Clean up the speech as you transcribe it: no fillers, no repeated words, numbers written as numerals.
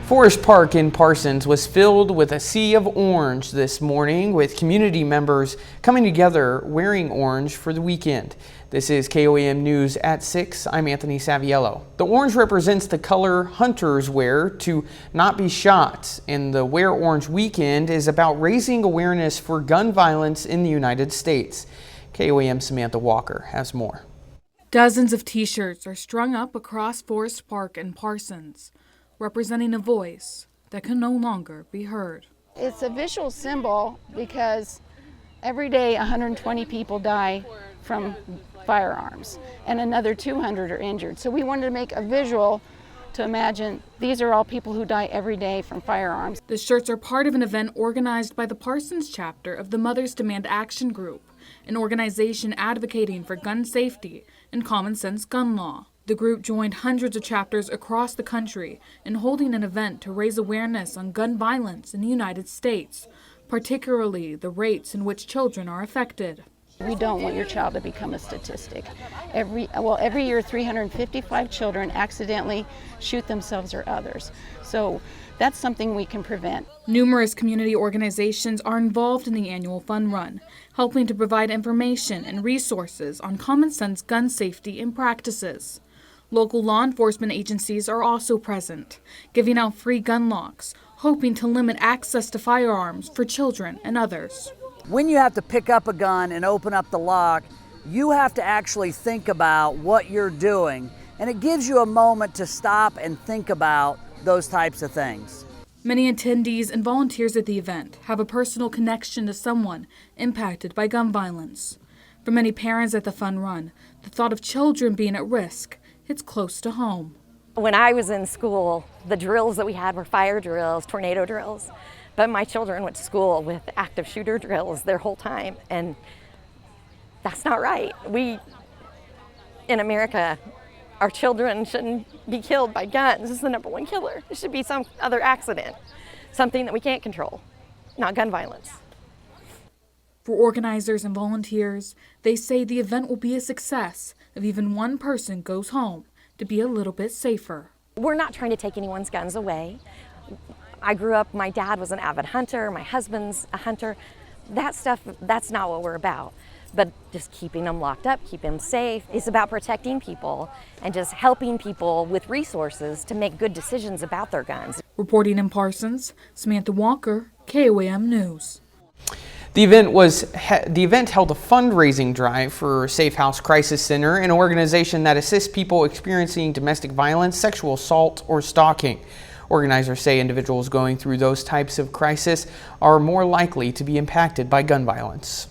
Forest Park in Parsons was filled with a sea of orange this morning, with community members coming together wearing orange for the weekend. This is KOAM News at 6. I'm Anthony Saviello. The orange represents the color hunters wear to not be shot, and the Wear Orange Weekend is about raising awareness for gun violence in the United States. KOAM Samantha Walker has more. Dozens of t-shirts are strung up across Forest Park in Parsons, representing a voice that can no longer be heard. It's a visual symbol because every day 120 people die from firearms and another 200 are injured. So we wanted to make a visual to imagine these are all people who die every day from firearms. The shirts are part of an event organized by the Parsons chapter of the Mothers Demand Action Group, an organization advocating for gun safety and common sense gun law. The group joined hundreds of chapters across the country in holding an event to raise awareness on gun violence in the United States, particularly the rates in which children are affected. We don't want your child to become a statistic. Every year 355 children accidentally shoot themselves or others. So that's something we can prevent. Numerous community organizations are involved in the annual fun run, helping to provide information and resources on common sense gun safety and practices. Local law enforcement agencies are also present, giving out free gun locks, hoping to limit access to firearms for children and others. When you have to pick up a gun and open up the lock, you have to actually think about what you're doing, and it gives you a moment to stop and think about those types of things. Many attendees and volunteers at the event have a personal connection to someone impacted by gun violence. For many parents at the fun run, the thought of children being at risk hits close to home. When I was in school, the drills that we had were fire drills, tornado drills, but my children went to school with active shooter drills their whole time, and that's not right. We, in America, our children shouldn't be killed by guns. This is the #1 killer. It should be some other accident, something that we can't control, not gun violence. For organizers and volunteers, they say the event will be a success if even one person goes home to be a little bit safer. We're not trying to take anyone's guns away. I grew up, my dad was an avid hunter, my husband's a hunter. That stuff, that's not what we're about. But just keeping them locked up, keeping them safe. It's about protecting people and just helping people with resources to make good decisions about their guns. Reporting in Parsons, Samantha Walker, KOAM News. The event held a fundraising drive for Safe House Crisis Center, an organization that assists people experiencing domestic violence, sexual assault, or stalking. Organizers say individuals going through those types of crisis are more likely to be impacted by gun violence.